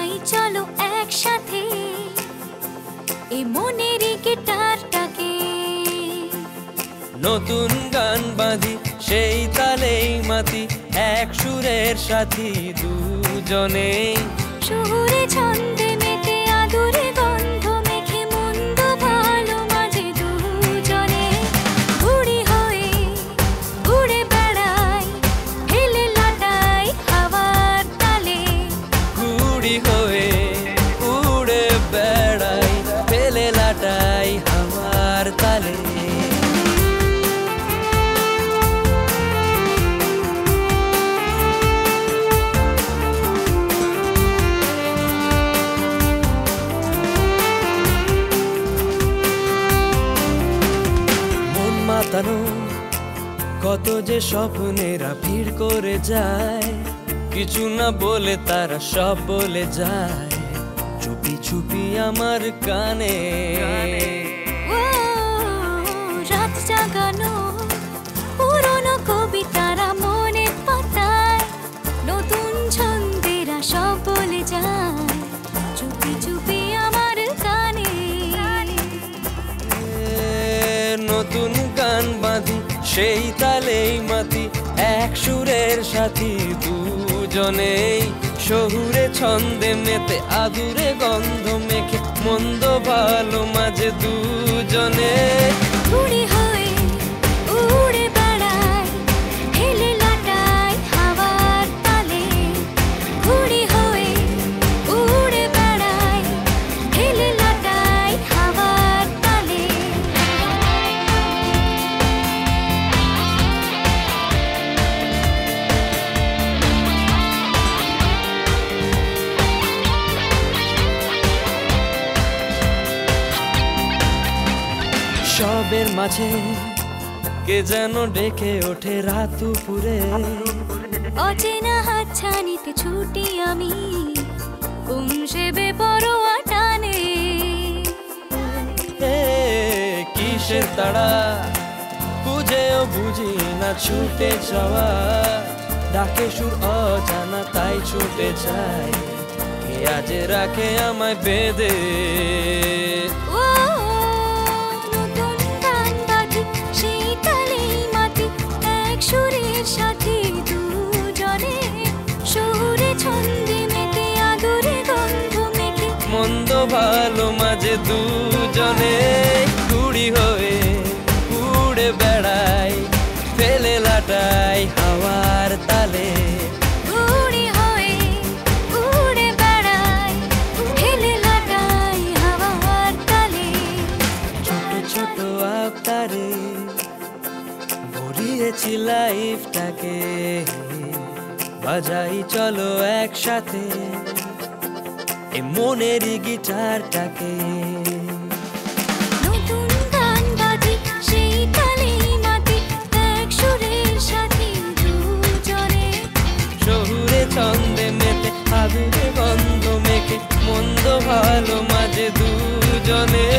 বাজাই চলো একসাথে এই মনেরই গিটারটাকে। নতুন গান বাঁধি সেই তালেই মাতি, এক সুরের সাথী দুজনে। সুরে ছন্দে মেতে আদুরে গন্ধ মেখে মন্দ ভালো মাঝে দুজনে। ঘুড়ি হয়ে উড়ে বেড়াই হেলে লাটাই হাওয়ার তালে। ঘুড়ি হয়ে উড়ে বেড়াই ফেলে লাটাই হাওয়ার তালে। কত যে স্বপ্নেরা ভিড় করে যায়, কিছু না বলে তারা সব বলে যায় চুপি চুপি আমার কানে। রাত জাগানো পুরনো কবিতারা মনে পাতায়, নতুন ছন্দেরা সব বলে যায় চুপি চুপি আমার কানে। নতুন গান বাঁধি সেই তালেই মাতি, এক সুরের সাথী দুজনেই। শহুরে ছন্দে মেতে আদুরে গন্ধ মেখে মন্দ ভালো মাঝে দুজনে। ঘুড়ি হয়ে উড়ে বেড়াই হেলে লাটাই হাওয়ার তালে। ঘুড়ি হয়ে উড়ে বেড়াই হেলে লাটাই হাওয়ার তালে। সবের মাঝে কে যেন ডেকে ওঠে রাত দুপুরে। অচেনা হাতছানিতে ছুটি আমি কোন সে বেপরোয়া টানে। কিসের তাড়া বুঝেও বুঝি না ছুটে যাওয়া, ডাকে সুর অজানা তাই ছুটে যায়। কে আজ রাখে আমায় বেঁধে। সুরের সাথী দুজনে শহুরে ছন্দে মেতে আদুরে গন্ধ মেখে মন্দ ভালো মাঝে দুজনে। ঘুড়ি হয়ে উড়ে বেড়াই ফেলে লাটাই হাওয়ার তালে। ঘুড়ি হয়ে উড়ে বেড়াই হেলে লাটাই হাওয়ার তালে। ছোট ছোট আবতারে ভরিয়েছি লাইফটাকে, বাজাই চলো একসাথে এ মনেরই গিটারটাকে। নতুন গান বাজি সেই তালেই মাতি, এক সুরের সাথী দুজনে। শহুরে ছন্দে মেতে আদুরে গন্ধ মেখে মন্দ ভালো মাঝে দুজনে।